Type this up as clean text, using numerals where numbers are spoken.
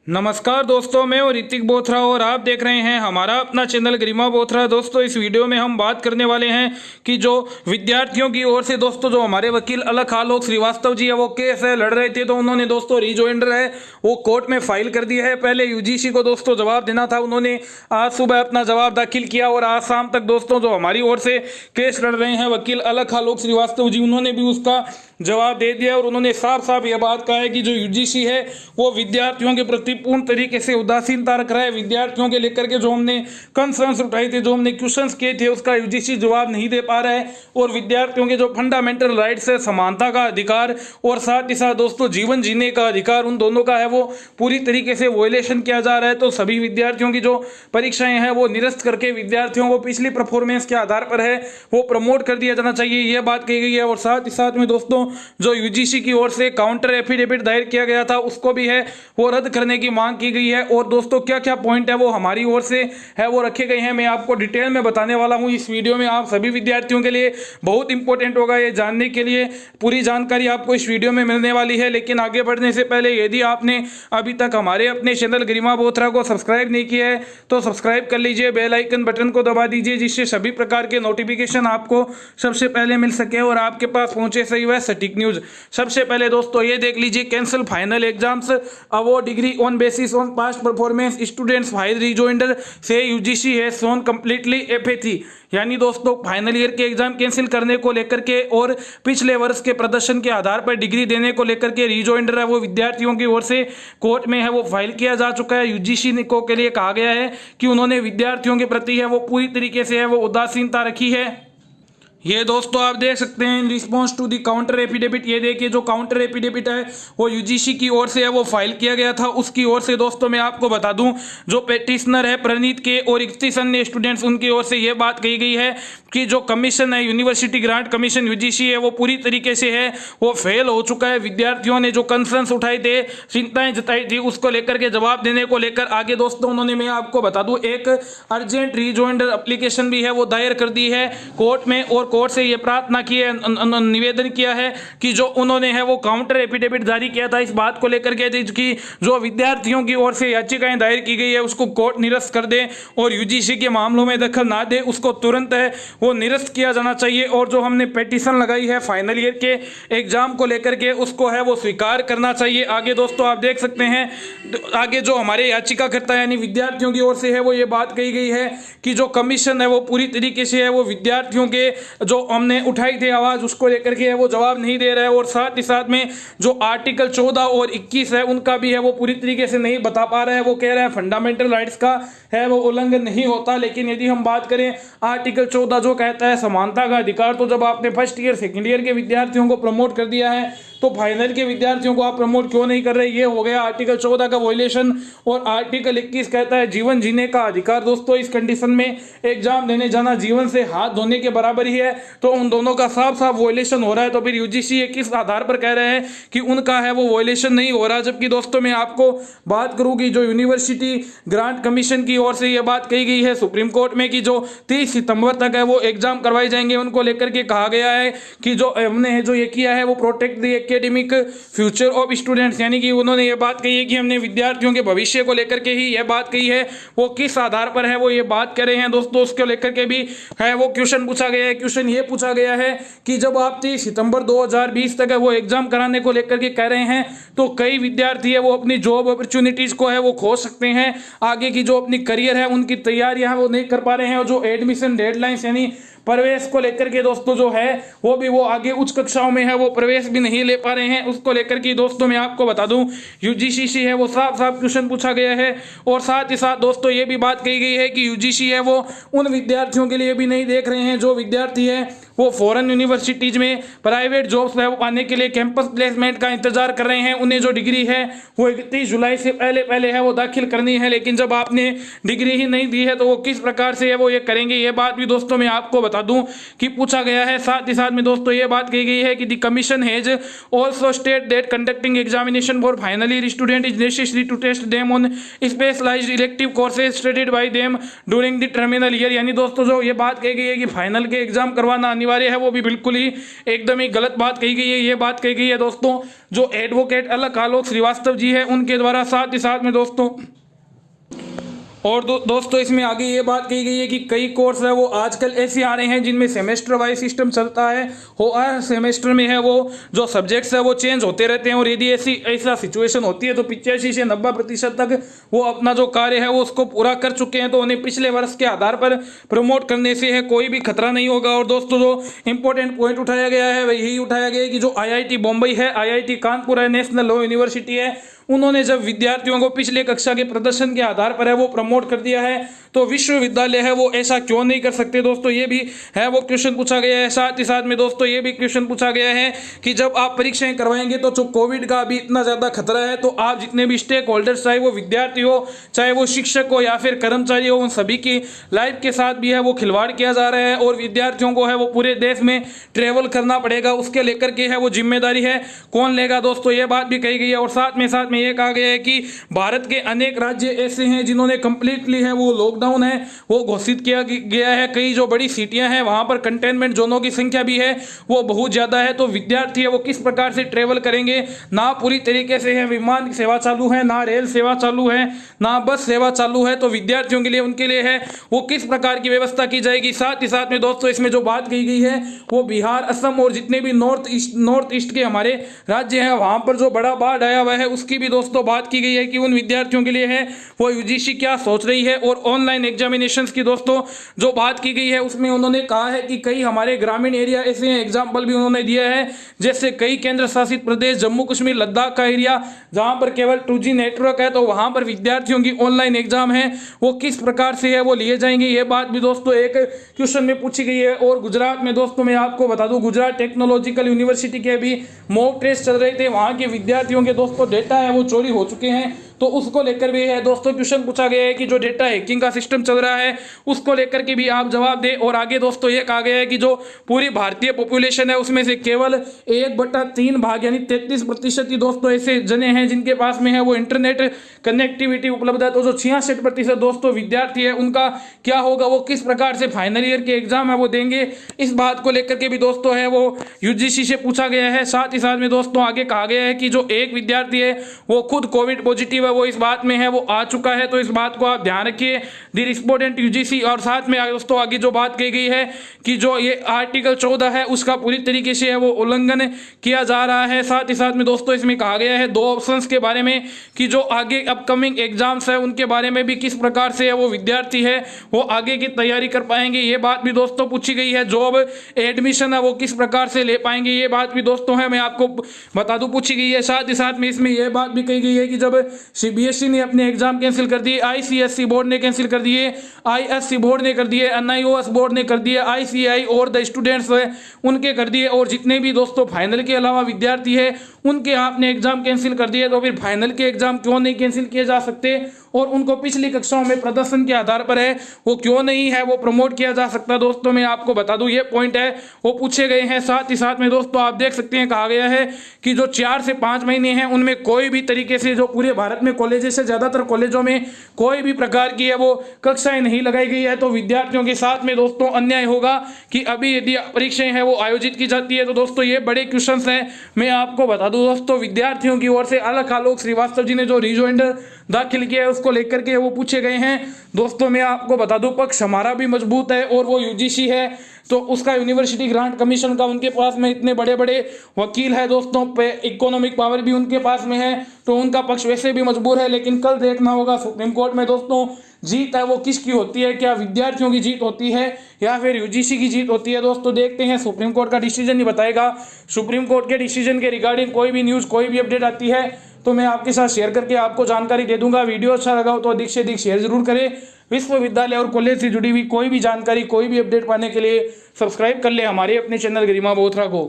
नमस्कार दोस्तों, मैं और ऋतिक बोथरा और आप देख रहे हैं हमारा अपना चैनल गरिमा बोथरा। दोस्तों, इस वीडियो में हम बात करने वाले हैं कि जो विद्यार्थियों की ओर से दोस्तों जो हमारे वकील अलख आलोक श्रीवास्तव जी है वो केस है लड़ रहे थे, तो उन्होंने दोस्तों रिजॉइंडर है वो कोर्ट में फाइल कर दिया है। पहले यूजीसी को दोस्तों जवाब देना था, उन्होंने आज सुबह अपना जवाब दाखिल किया और आज शाम तक दोस्तों जो हमारी ओर से केस लड़ रहे हैं वकील अलख आलोक श्रीवास्तव जी, उन्होंने भी उसका जवाब दे दिया और उन्होंने साफ साफ यह बात कहा है कि जो यूजीसी है वो विद्यार्थियों के प्रति पूर्ण तरीके से उदासीनता रख रहा है। विद्यार्थियों के लेकर के जो हमने कंसर्न्स उठाए थे, जो हमने क्वेश्चंस किए थे, उसका यूजीसी जवाब नहीं दे पा रहा है और विद्यार्थियों के जो फंडामेंटल राइट्स है, समानता का अधिकार और साथ ही साथ दोस्तों जीवन जीने का अधिकार, उन दोनों का है वो पूरी तरीके से वॉयलेशन किया जा रहा है। तो सभी विद्यार्थियों की जो परीक्षाएं हैं वो निरस्त करके विद्यार्थियों को पिछली परफॉर्मेंस के आधार पर है वो प्रमोट कर दिया जाना चाहिए, यह बात कही गई है। और साथ ही साथ में दोस्तों जो यूजीसी की ओर से काउंटर एफिडेविट दायर किया गया था उसको भी है वो रद्द करने की मांग की गई है। और दोस्तों क्या क्या पॉइंट है वो हमारी ओर से है वो रखे गए हैं, मैं आपको डिटेल में बताने वाला हूं इस वीडियो में। आप सभी विद्यार्थियों के लिए बहुत इंपॉर्टेंट होगा ये जानने के लिए, पूरी जानकारी आपको इस वीडियो में मिलने वाली है। लेकिन आगे बढ़ने से पहले यदि आपने अभी तक हमारे अपने चैनल गरिमा बोथरा को सब्सक्राइब नहीं किया है तो सब्सक्राइब कर लीजिए, बेल आइकन बटन को दबा दीजिए जिससे सभी प्रकार के नोटिफिकेशन आपको सबसे पहले मिल सके और आपके पास पहुंचे सही वह सटीक न्यूज। सबसे पहले दोस्तों ये देख लीजिए, cancel final exams award degree on basis on past performance students file rejoinder से यूजीसी है शोन कंप्लीटली एपेथी। यानी दोस्तों फाइनल ईयर के एग्जाम कैंसिल करने को लेकर के और पिछले वर्ष के प्रदर्शन के आधार पर डिग्री देने को लेकर के रिजॉइंडर है वो विद्यार्थियों की ओर से कोर्ट में है वो फाइल किया जा चुका है। यूजीसी को के लिए कहा गया है कि उन्होंने विद्यार्थियों के प्रति है वो पूरी तरीके से है वो उदासीनता रखी है। ये दोस्तों आप देख सकते हैं in response to the counter affidavit, ये देखिए जो काउंटर एफिडेविट है वो यूजीसी की ओर से है वो फाइल किया गया था। उसकी ओर से दोस्तों मैं आपको बता दूं जो पेटिशनर है प्रणीत के और 31 अन्य स्टूडेंट्स, उनकी ओर से ये बात कही गई है कि जो कमीशन है यूनिवर्सिटी ग्रांट कमीशन यूजीसी है वो पूरी तरीके से है वो फेल हो चुका है। विद्यार्थियों ने जो कंसर्न्स उठाए थे, चिंताएं जताई थी, उसको लेकर के जवाब देने को लेकर आगे दोस्तों उन्होंने, मैं आपको बता दूं, एक अर्जेंट रिजॉइंडर एप्लीकेशन भी है वो दायर कर दी है कोर्ट में और कोर्ट से ये प्रार्थना की है, निवेदन किया है कि जो उन्होंने है वो काउंटर एफिडेविट जारी किया था इस बात को लेकर के कि जो विद्यार्थियों की ओर से याचिकाएं दायर की गई है उसको कोर्ट निरस्त कर दे और यूजीसी के मामलों में दखल ना दे, उसको तुरंत है वो निरस्त किया जाना चाहिए। और जो हमने पेटिशन लगाई है फाइनल ईयर के एग्जाम को लेकर के उसको है वो स्वीकार करना चाहिए। आगे दोस्तों आप देख सकते हैं आगे जो हमारे याचिकाकर्ता यानी विद्यार्थियों की ओर से है वो ये बात कही गई है कि जो कमीशन है वो पूरी तरीके से है वो विद्यार्थियों के जो हमने उठाई थी आवाज उसको लेकर के है वो जवाब नहीं दे रहा है। और साथ ही साथ में जो आर्टिकल 14 और 21 है उनका भी है वो पूरी तरीके से नहीं बता पा रहा है। वो कह रहा है फंडामेंटल राइट्स का है वो उल्लंघन नहीं होता, लेकिन यदि हम बात करें आर्टिकल 14 जो कहता है समानता का अधिकार, तो जब आपने फर्स्ट ईयर सेकेंड ईयर के विद्यार्थियों को प्रमोट कर दिया है तो फाइनल के विद्यार्थियों को आप प्रमोट क्यों नहीं कर रहे, ये हो गया आर्टिकल 14 का वॉयलेशन। और आर्टिकल 21 कहता है जीवन जीने का अधिकार। दोस्तों इस कंडीशन में एग्जाम देने जाना जीवन से हाथ धोने के बराबर ही है, तो उन दोनों का साफ साफ वॉयलेशन हो रहा है। तो फिर यूजीसी किस आधार पर कह रहे हैं कि उनका है वो वॉयलेशन नहीं हो रहा, जबकि दोस्तों मैं आपको बात करूं कि जो यूनिवर्सिटी ग्रांट कमीशन की ओर से यह बात कही गई है सुप्रीम कोर्ट में कि जो 30 सितंबर तक है वो एग्जाम करवाए जाएंगे, उनको लेकर के कहा गया है कि जो हमने जो ये किया है वो protect the academic future of students, यानी कि उन्होंने ये बात कही है कि हमने विद्यार्थियों के भविष्य को लेकर के ही यह बात कही है। वो किस आधार पर है वो ये बात कर रहे हैं दोस्तों, उसको लेकर के भी है वो क्वेश्चन पूछा गया है। क्वेश्चन ये पूछा गया है कि जब आप 30 सितंबर 2020 तक है वो एग्जाम कराने को लेकर के कह रहे हैं तो कई विद्यार्थी है वो अपनी जॉब अपॉर्चुनिटीज को है वो खो सकते हैं, आगे की जो अपनी करियर है उनकी तैयारियां वो नहीं कर पा रहे हैं, और जो एडमिशन डेडलाइंस यानी प्रवेश को लेकर के दोस्तों जो है वो भी वो आगे उच्च कक्षाओं में है वो प्रवेश भी नहीं ले पा रहे हैं, उसको लेकर के दोस्तों मैं आपको बता दूं यूजीसी से है वो साफ साफ क्वेश्चन पूछा गया है। और साथ ही साथ दोस्तों ये भी बात कही गई है कि यूजीसी है वो उन विद्यार्थियों के लिए भी नहीं देख रहे हैं जो विद्यार्थी है वो फॉरेन यूनिवर्सिटीज में प्राइवेट जॉब्स पाने के लिए कैंपस प्लेसमेंट का इंतजार कर रहे हैं। उन्हें जो डिग्री है वो 31 जुलाई से पहले है वो दाखिल करनी है, लेकिन जब आपने डिग्री ही नहीं दी है तो वो किस प्रकार से है वो ये करेंगे, ये बात भी दोस्तों मैं आपको बता दूं कि पूछा गया है। साथ ही साथ में दोस्तों ये बात कही गई है कि the commission has also state that conducting examination for final year student is necessary to test them on specialised elective courses studied by them during the terminal year. यानी दोस्तों जो ये बात कही गई है कि फाइनल के एग्जाम करवाना अनिवार्य है वो भी बिल्कुल ही एकदम ही गलत बात कही गई है। ये बात कही गई है दोस्तों जो एडवोकेट अलख आलोक श्रीवास्तव जी है उनके द्वारा, साथ ही साथ में दोस्तों और दोस्तों इसमें आगे ये बात कही गई है कि कई कोर्स है वो आजकल ऐसे आ रहे हैं जिनमें सेमेस्टर वाइज सिस्टम चलता है, वो हर सेमेस्टर में है वो जो सब्जेक्ट्स है वो चेंज होते रहते हैं, और यदि ऐसा सिचुएशन होती है तो 85 से 90% तक वो अपना जो कार्य है वो उसको पूरा कर चुके हैं, तो उन्हें पिछले वर्ष के आधार पर प्रमोट करने से है कोई भी खतरा नहीं होगा। और दोस्तों जो इंपॉर्टेंट पॉइंट उठाया गया है वह यही उठाया गया है कि जो IIT बम्बई है, IIT कानपुर है, नेशनल लॉ यूनिवर्सिटी है, उन्होंने जब विद्यार्थियों को पिछले कक्षा के प्रदर्शन के आधार पर है वो प्रमोट कर दिया है, तो विश्वविद्यालय है वो ऐसा क्यों नहीं कर सकते। दोस्तों ये भी है वो क्वेश्चन पूछा गया है। साथ ही साथ में दोस्तों ये भी क्वेश्चन पूछा गया है कि जब आप परीक्षाएं करवाएंगे तो जो कोविड का अभी इतना ज़्यादा खतरा है, तो आप जितने भी स्टेक होल्डर्स, चाहे वो विद्यार्थी हो, चाहे वो शिक्षक हो या फिर कर्मचारी हो, उन सभी की लाइफ के साथ भी है वो खिलवाड़ किया जा रहा है, और विद्यार्थियों को है वो पूरे देश में ट्रेवल करना पड़ेगा, उसके लेकर के है वो जिम्मेदारी है कौन लेगा। दोस्तों ये बात भी कही गई है। और साथ में ये कहा गया है कि भारत के अनेक राज्य ऐसे हैं जिन्होंने कंप्लीटली है वो लॉकडाउन है वो घोषित किया गया है। कई जो बड़ी सिटियां हैं वहां पर कंटेनमेंट जोनों की संख्या भी है वो बहुत ज़्यादा है, तो विद्यार्थी है वो किस प्रकार से ट्रेवल करेंगे, ना पूरी तरीके से है विमान की सेवा चालू है, ना रेल सेवा चालू है, ना बस सेवा चालू है, तो विद्यार्थियों के लिए उनके लिए है वो किस प्रकार की व्यवस्था की जाएगी। साथ ही साथ में दोस्तों इसमें जो बात कही गई है वो बिहार, असम और जितने भी नॉर्थ ईस्ट के हमारे राज्य हैं वहां पर जो बड़ा बाढ़ आया हुआ है उसकी भी दोस्तों बात की गई है कि उन विद्यार्थियों के लिए है वो UGC क्या सोच रही है। और ऑनलाइन एग्जामिनेशंस की दोस्तों जो बात की गई है उसमें उन्होंने कहा है कि कई हमारे ग्रामीण एरिया ऐसे हैं, एग्जाम्पल भी उन्होंने दिया है, जैसे कई केंद्र शासित प्रदेश, जम्मू कश्मीर, लद्दाख का एरिया जहां पर केवल 2G नेटवर्क है, तो वहां पर विद्यार्थियों की ऑनलाइन एग्जाम है वो किस प्रकार से है वो लिए जाएंगे, ये बात भी दोस्तों एक क्वेश्चन में पूछी गई है। और गुजरात में दोस्तों मैं आपको बता दूं, गुजरात टेक्नोलॉजिकल यूनिवर्सिटी के भी मॉक टेस्ट चल रहे थे, वहां के विद्यार्थियों के दोस्तों डेटा है वो चोरी हो चुके हैं, तो उसको लेकर भी है दोस्तों क्वेश्चन पूछा गया है कि जो डेटा हैकिंग का सिस्टम चल रहा है उसको लेकर के भी आप जवाब दें। और आगे दोस्तों ये कहा गया है कि जो पूरी भारतीय पॉपुलेशन है उसमें से केवल 1/3 भाग यानी 33% ही दोस्तों ऐसे जने हैं जिनके पास में है वो इंटरनेट कनेक्टिविटी उपलब्ध है, तो जो 66% दोस्तों विद्यार्थी है उनका क्या होगा, वो किस प्रकार से फाइनल ईयर के एग्जाम है वो देंगे, इस बात को लेकर के भी दोस्तों है वो UGC से पूछा गया है। साथ ही साथ में दोस्तों आगे कहा गया है कि जो एक विद्यार्थी है वो खुद कोविड पॉजिटिव है वो इस बात में है वो आ चुका है, तो इस बात को आप ध्यान रखिए दी रिस्पोंडेंट UGC। और साथ में दोस्तों आगे जो बात कही गई है कि जो ये आर्टिकल 14 है उसका पूरी तरीके से है वो उल्लंघन किया जा रहा है। साथ ही साथ में दोस्तों इसमें कहा गया है 2 ऑप्शंस के बारे में कि जो आगे अपकमिंग एग्जाम्स है उनके बारे में भी किस प्रकार से है वो विद्यार्थी है वो आगे की तैयारी कर पाएंगे, ये बात भी दोस्तों पूछी गई है। जॉब एडमिशन है वो किस प्रकार से ले पाएंगे, ये बात भी दोस्तों है मैं आपको बता दूं पूछी गई है। साथ ही साथ में इसमें यह बात भी कही गई है कि जब CBSE ने अपने एग्जाम कैंसिल कर दिए, ICSE बोर्ड ने कैंसिल कर दिए, ISC बोर्ड ने कर दिए, NIOS बोर्ड ने कर दिए, ICI और द स्टूडेंट्स है उनके कर दिए, और जितने भी दोस्तों फाइनल के अलावा विद्यार्थी है उनके आपने एग्जाम कैंसिल कर दिए, तो फिर फाइनल के एग्जाम क्यों नहीं कैंसिल किए जा सकते, और उनको पिछली कक्षाओं में प्रदर्शन के आधार पर है वो क्यों नहीं है वो प्रमोट किया जा सकता। दोस्तों मैं आपको बता दूं ये पॉइंट है वो पूछे गए हैं। साथ ही साथ में दोस्तों आप देख सकते हैं कहा गया है कि जो 4 से 5 महीने हैं उनमें कोई भी तरीके से जो पूरे भारत में कॉलेजेस से ज़्यादातर कॉलेजों में कोई भी प्रकार की है वो कक्षाएं नहीं लगाई गई है, तो विद्यार्थियों के साथ में दोस्तों अन्याय होगा कि अभी यदि परीक्षाएं हैं वो आयोजित की जाती है। तो दोस्तों ये बड़े क्वेश्चंस हैं, मैं आपको बता दूं दोस्तों विद्यार्थियों की ओर से अलख आलोक श्रीवास्तव जी ने जो रिजोइंडर दाखिल किया है उसको लेकर के वो पूछे गए हैं। दोस्तों मैं आपको बता दूं पक्ष हमारा भी मजबूत है और वो UGC है, तो उसका यूनिवर्सिटी ग्रांट कमीशन का उनके पास में इतने बड़े बड़े वकील है दोस्तों, इकोनॉमिक पावर भी उनके पास में है, तो उनका पक्ष वैसे भी मजबूर है। लेकिन कल देखना होगा सुप्रीम कोर्ट में दोस्तों जीत है वो किसकी होती है, क्या विद्यार्थियों की जीत होती है या फिर UGC की जीत होती है। दोस्तों देखते हैं, सुप्रीम कोर्ट का डिसीजन ही बताएगा। सुप्रीम कोर्ट के डिसीजन के रिगार्डिंग कोई भी न्यूज़ कोई भी अपडेट आती है तो मैं आपके साथ शेयर करके आपको जानकारी दे दूंगा। वीडियो अच्छा लगा हो तो अधिक से अधिक शेयर जरूर करें। विश्वविद्यालय और कॉलेज से जुड़ी हुई कोई भी जानकारी कोई भी अपडेट पाने के लिए सब्सक्राइब कर ले हमारे अपने चैनल गरिमा बोथरा को।